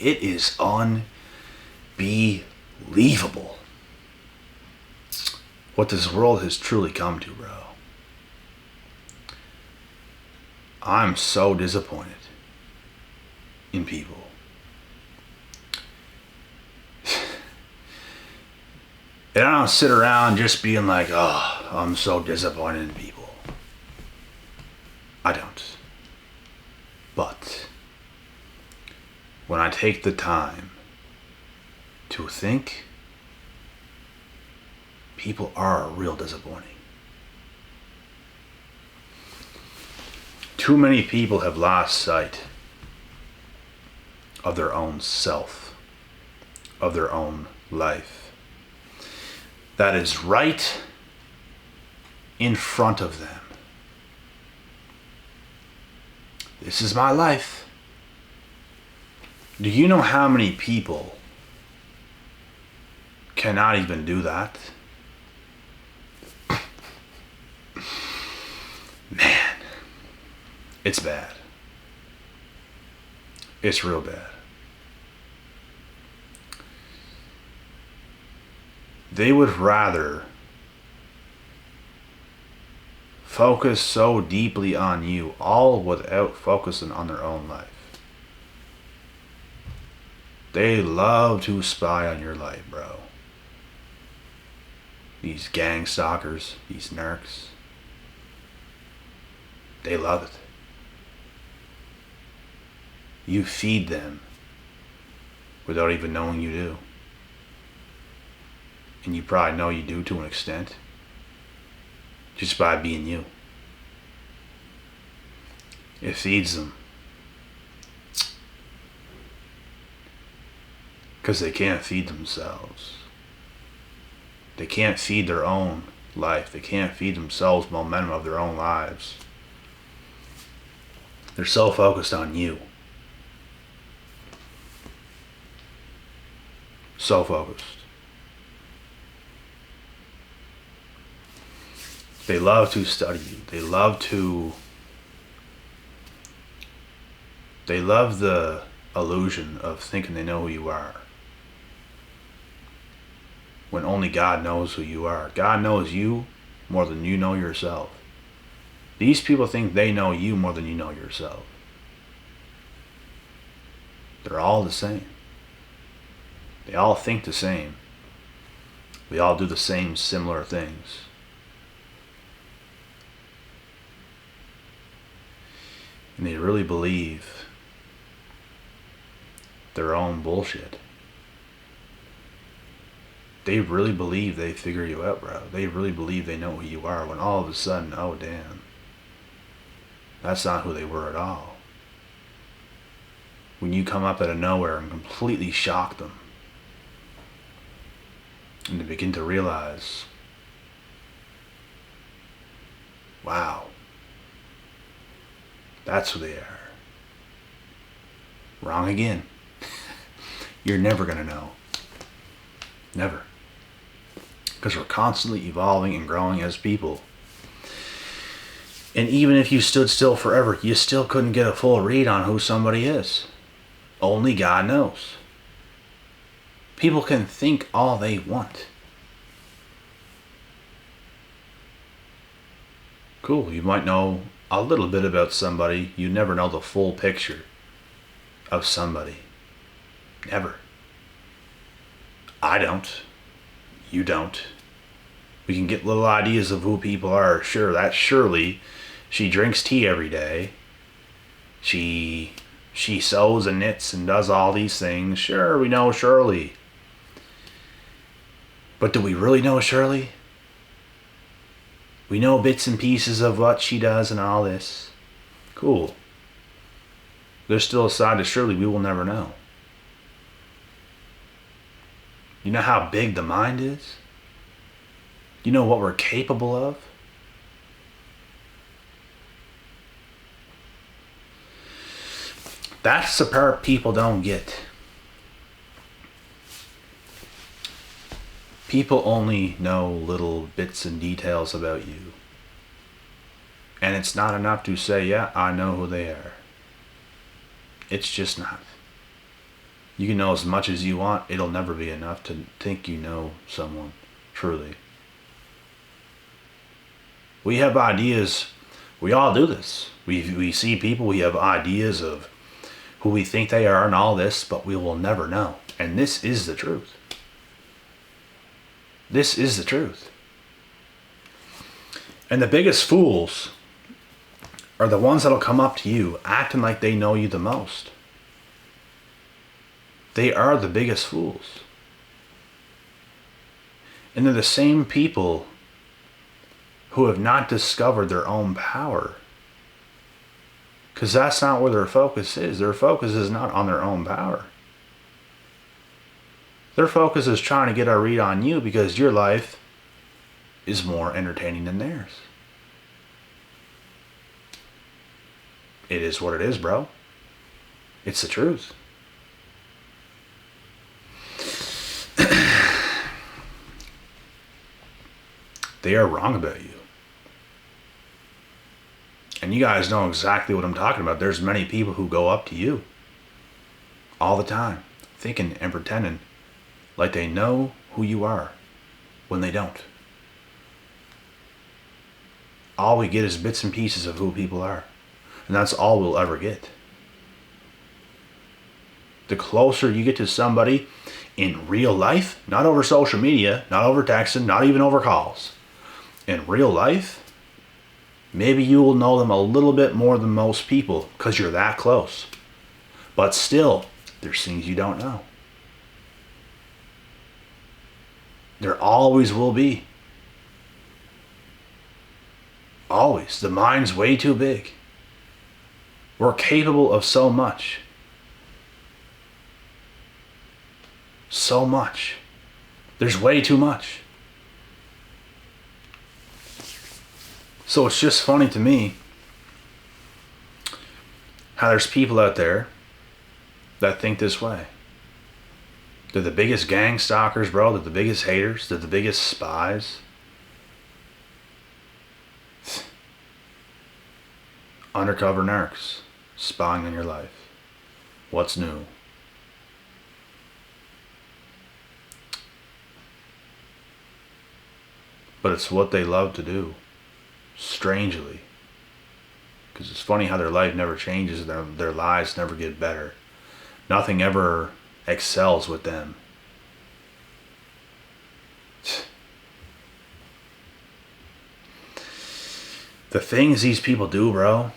It is unbelievable what this world has truly come to, bro. I'm so disappointed in people. And I don't sit around just being like, oh, I'm so disappointed in people. I don't. But when I take the time to think, people are real disappointing. Too many people have lost sight of their own self, of their own life. That is right in front of them. This is my life. Do you know how many people cannot even do that? Man, it's bad. It's real bad. They would rather focus so deeply on you, all without focusing on their own life. They love to spy on your life, bro. These gang stalkers, these narcs, they love it. You feed them without even knowing you do. And you probably know you do to an extent, just by being you. It feeds them. Because they can't feed themselves. They can't feed their own life. They can't feed themselves momentum of their own lives. They're so focused on you. So focused. They love to study you. They love the illusion of thinking they know who you are. When only God knows who you are. God knows you more than you know yourself. These people think they know you more than you know yourself. They're all the same. They all think the same. We all do the same similar things. And they really believe their own bullshit. They really believe they figure you out, bro. They really believe they know who you are, when all of a sudden, oh damn, that's not who they were at all. When you come up out of nowhere and completely shock them, and they begin to realize, wow, that's who they are. Wrong again. You're never gonna know. Never. Because we're constantly evolving and growing as people. And even if you stood still forever, you still couldn't get a full read on who somebody is. Only God knows. People can think all they want. Cool, you might know a little bit about somebody. You never know the full picture of somebody. Never. I don't. You don't. We can get little ideas of who people are. Sure, that's Shirley. She drinks tea every day. She sews and knits and does all these things. Sure, we know Shirley. But do we really know Shirley? We know bits and pieces of what she does and all this. Cool. There's still a side to Shirley we will never know. You know how big the mind is? You know what we're capable of? That's the part people don't get. People only know little bits and details about you. And it's not enough to say, yeah, I know who they are. It's just not. You can know as much as you want. It'll never be enough to think you know someone, truly. We have ideas. We all do this. We see people, we have ideas of who we think they are and all this, but we will never know. And this is the truth. This is the truth. And the biggest fools are the ones that'll come up to you acting like they know you the most. They are the biggest fools. And they're the same people who have not discovered their own power. Because that's not where their focus is. Their focus is not on their own power. Their focus is trying to get a read on you because your life is more entertaining than theirs. It is what it is, bro. It's the truth. They are wrong about you. And you guys know exactly what I'm talking about. There's many people who go up to you all the time, thinking and pretending like they know who you are when they don't. All we get is bits and pieces of who people are. And that's all we'll ever get. The closer you get to somebody in real life, not over social media, not over texting, not even over calls, in real life, maybe you will know them a little bit more than most people because you're that close. But still, there's things you don't know. There always will be. Always. The mind's way too big. We're capable of so much. So much. There's way too much. So it's just funny to me how there's people out there that think this way. They're the biggest gang stalkers, bro. They're the biggest haters. They're the biggest spies. Undercover narcs spying on your life. What's new? But it's what they love to do. Strangely. Because it's funny how their life never changes. Their lives never get better. Nothing ever excels with them. The things these people do, bro,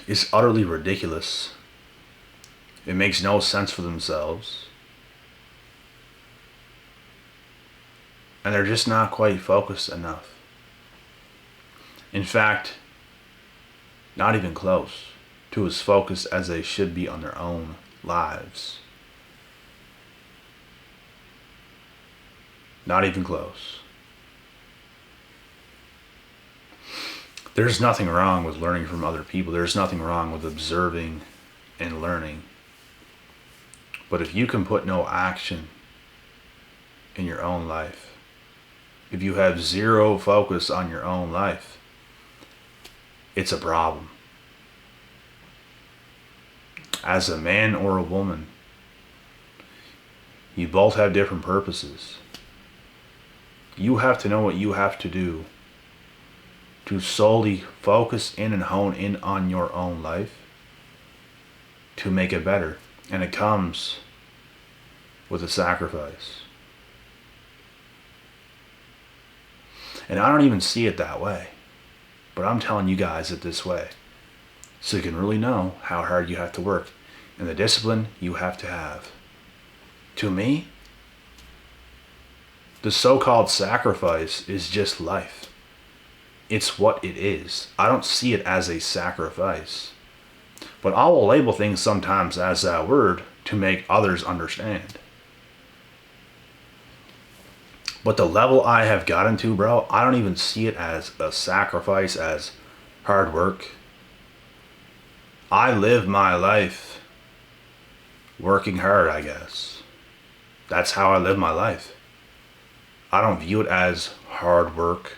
is utterly ridiculous. It makes no sense for themselves. And they're just not quite focused enough. In fact, not even close to as focused as they should be on their own lives. Not even close. There's nothing wrong with learning from other people. There's nothing wrong with observing and learning. But if you can put no action in your own life, if you have zero focus on your own life, it's a problem. As a man or a woman, you both have different purposes. You have to know what you have to do to solely focus in and hone in on your own life to make it better. And it comes with a sacrifice. And I don't even see it that way. But I'm telling you guys it this way. So you can really know how hard you have to work and the discipline you have to have. To me, the so-called sacrifice is just life. It's what it is. I don't see it as a sacrifice. But I will label things sometimes as that word to make others understand. But the level I have gotten to, bro, I don't even see it as a sacrifice, as hard work. I live my life working hard, I guess. That's how I live my life. I don't view it as hard work,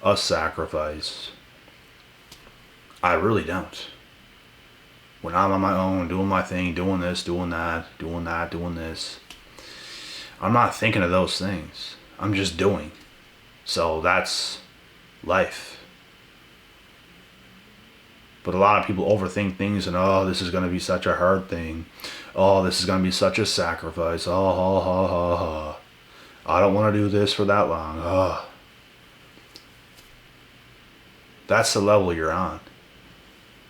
a sacrifice. I really don't. When I'm on my own, doing my thing, doing this, doing that, doing this, I'm not thinking of those things. I'm just doing. So that's life. But a lot of people overthink things and, oh, this is going to be such a hard thing. Oh, this is going to be such a sacrifice. Oh. I don't want to do this for that long. Oh. That's the level you're on.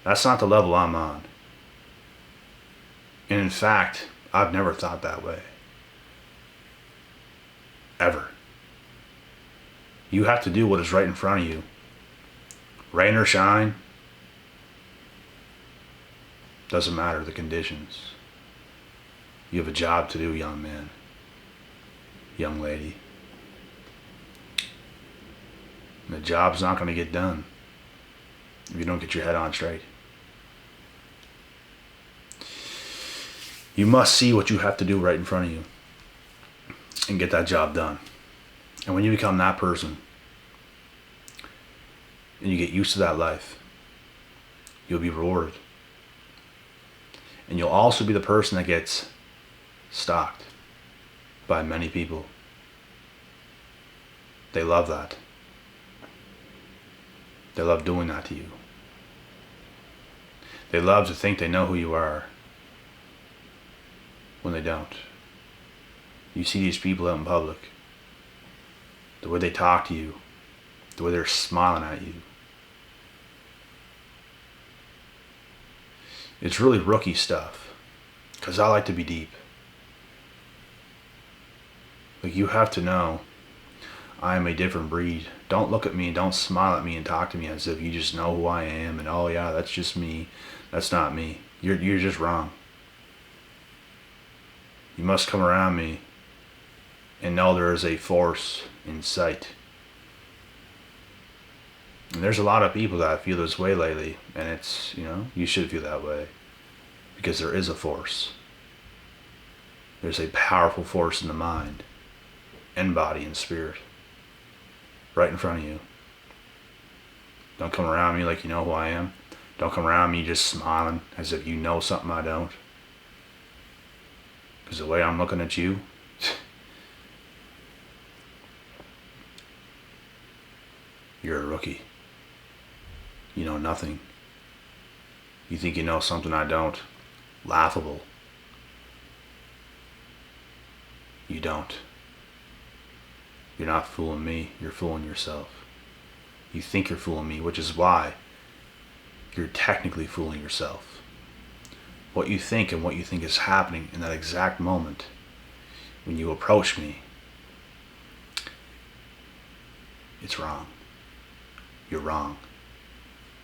That's not the level I'm on. And in fact, I've never thought that way. Ever. You have to do what is right in front of you. Rain or shine. Doesn't matter the conditions. You have a job to do, young man. Young lady. And the job's not going to get done if you don't get your head on straight. You must see what you have to do right in front of you and get that job done. And when you become that person and you get used to that life, you'll be rewarded. And you'll also be the person that gets stalked by many people. They love that. They love doing that to you. They love to think they know who you are when they don't. You see these people out in public, the way they talk to you, the way they're smiling at you. It's really rookie stuff, because I like to be deep. Like, you have to know I am a different breed. Don't look at me and don't smile at me and talk to me as if you just know who I am and, oh yeah, that's just me. That's not me. You're just wrong. You must come around me and know there is a force in sight. And there's a lot of people that feel this way lately, and it's, you should feel that way, because there is a force. There's a powerful force in the mind and body and spirit right in front of you. Don't come around me like you know who I am. Don't come around me just smiling as if you know something I don't. Because the way I'm looking at you, you're a rookie. You know nothing. You think you know something I don't. Laughable. You don't. You're not fooling me, you're fooling yourself. You think you're fooling me, which is why you're technically fooling yourself. What you think and what you think is happening in that exact moment when you approach me, it's wrong. You're wrong.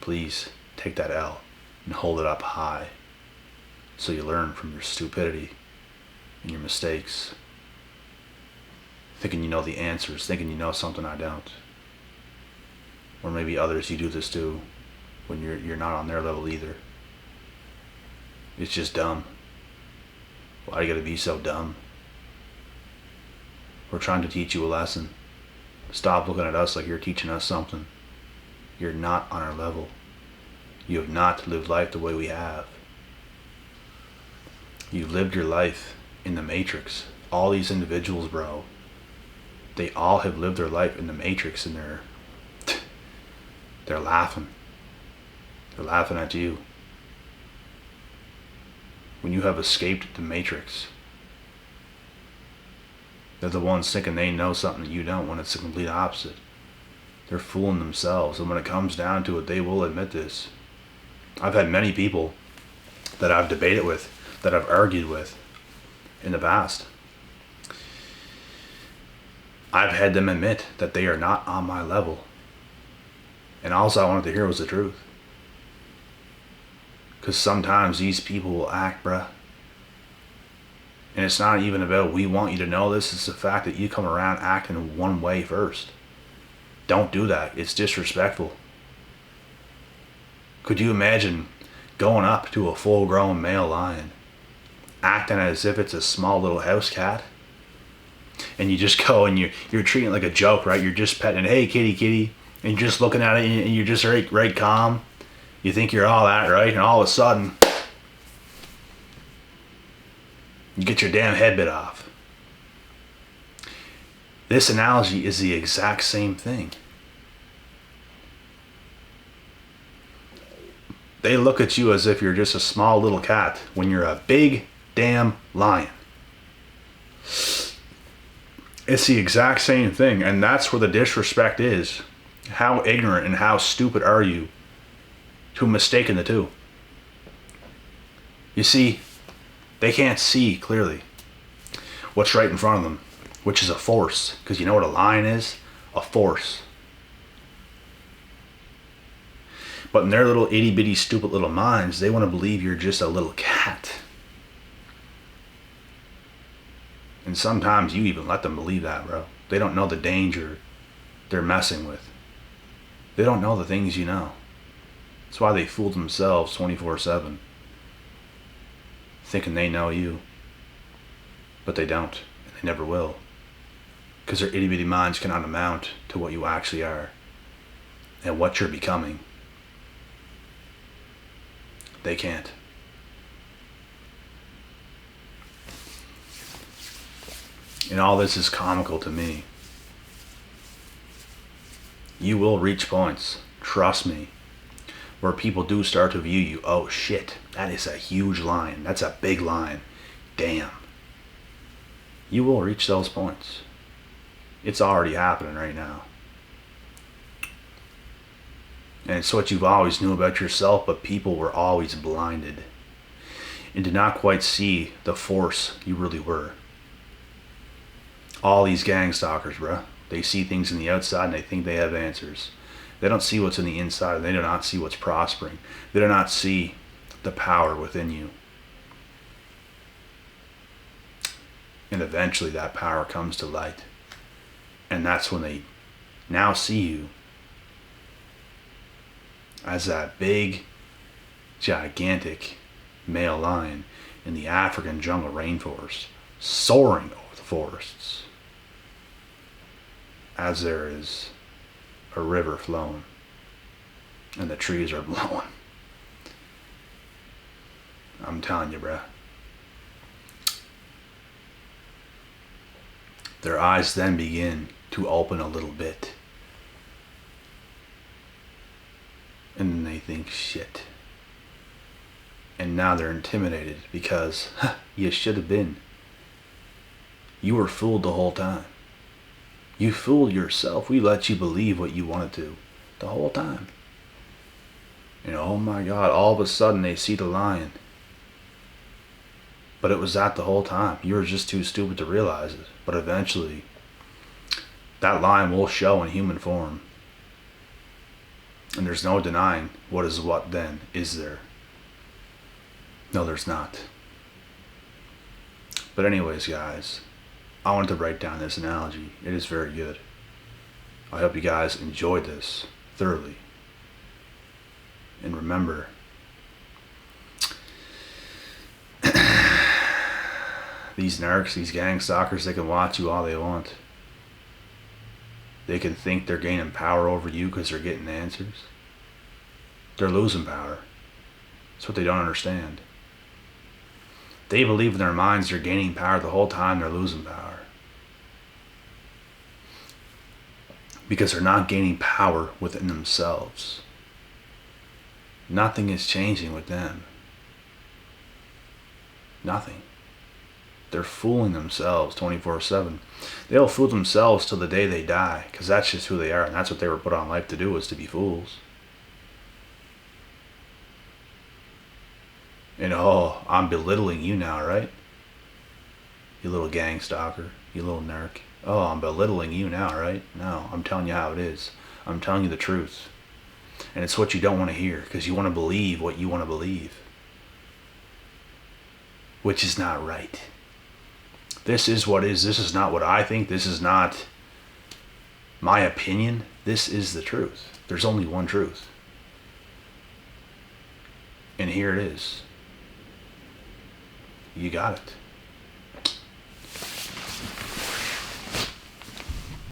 Please take that L and hold it up high so you learn from your stupidity and your mistakes. Thinking you know the answers, thinking you know something I don't. Or maybe others you do this to when you're not on their level either. It's just dumb. Why do you gotta be so dumb? We're trying to teach you a lesson. Stop looking at us like you're teaching us something. You're not on our level. You have not lived life the way we have. You've lived your life in the Matrix. All these individuals, bro, they all have lived their life in the Matrix, and they're laughing. They're laughing at you. When you have escaped the Matrix, they're the ones thinking they know something that you don't, when it's the complete opposite. They're fooling themselves, and when it comes down to it, they will admit this. I've had many people that I've debated with, that I've argued with in the past. I've had them admit that they are not on my level. And all I wanted to hear was the truth. Because sometimes these people will act, bruh. And it's not even about we want you to know this. It's the fact that you come around acting one way first. Don't do that. It's disrespectful. Could you imagine going up to a full-grown male lion, acting as if it's a small little house cat? And you just go and you're treating it like a joke, right? You're just petting it, hey kitty, kitty. And you're just looking at it and you're just right calm. You think you're all that, right? And all of a sudden, You get your damn head bit off. This analogy is the exact same thing. They look at you as if you're just a small little cat when you're a big damn lion. It's the exact same thing, and that's where the disrespect is. How ignorant and how stupid are you to mistaken the two? You see, they can't see clearly what's right in front of them, which is a force. Because you know what a lion is? A force. But in their little itty bitty stupid little minds, they want to believe you're just a little cat. And sometimes you even let them believe that, bro. They don't know the danger they're messing with. They don't know the things you know. That's why they fool themselves 24/7. Thinking they know you. But they don't. And they never will. Because their itty bitty minds cannot amount to what you actually are. And what you're becoming. They can't. And all this is comical to me. You will reach points, trust me, where people do start to view you. Oh shit, that is a huge lion. That's a big lion. Damn. You will reach those points. It's already happening right now. And it's what you've always knew about yourself, but people were always blinded and did not quite see the force you really were. All these gang stalkers, bruh, they see things in the outside and they think they have answers. They don't see what's in the inside, and they do not see what's prospering. They do not see the power within you. And eventually that power comes to light. And that's when they now see you as that big, gigantic male lion in the African jungle rainforest, soaring over the forests. As there is a river flowing and the trees are blowing. I'm telling you, bruh. Their eyes then begin to open a little bit. And then they think, shit. And now they're intimidated because you should have been. You were fooled the whole time. You fooled yourself. We let you believe what you wanted to the whole time. And oh my God, all of a sudden they see the lion. But it was that the whole time. You were just too stupid to realize it. But eventually, that lion will show in human form. And there's no denying what is what then, is there? No, there's not. But anyways, guys, I wanted to write down this analogy. It is very good. I hope you guys enjoyed this thoroughly. And remember, these narcs, these gang stalkers, they can watch you all they want. They can think they're gaining power over you because they're getting answers. They're losing power. That's what they don't understand. They believe in their minds they're gaining power the whole time they're losing power. Because they're not gaining power within themselves. Nothing is changing with them. Nothing. They're fooling themselves 24/7. They'll fool themselves till the day they die, because that's just who they are, and that's what they were put on life to do, was to be fools. And oh, I'm belittling you now, right? You little gang stalker, you little narc. Oh, I'm belittling you now, right? No, I'm telling you how it is. I'm telling you the truth. And it's what you don't want to hear, because you want to believe what you want to believe. Which is not right. This is what is. This is not what I think. This is not my opinion. This is the truth. There's only one truth. And here it is. You got it.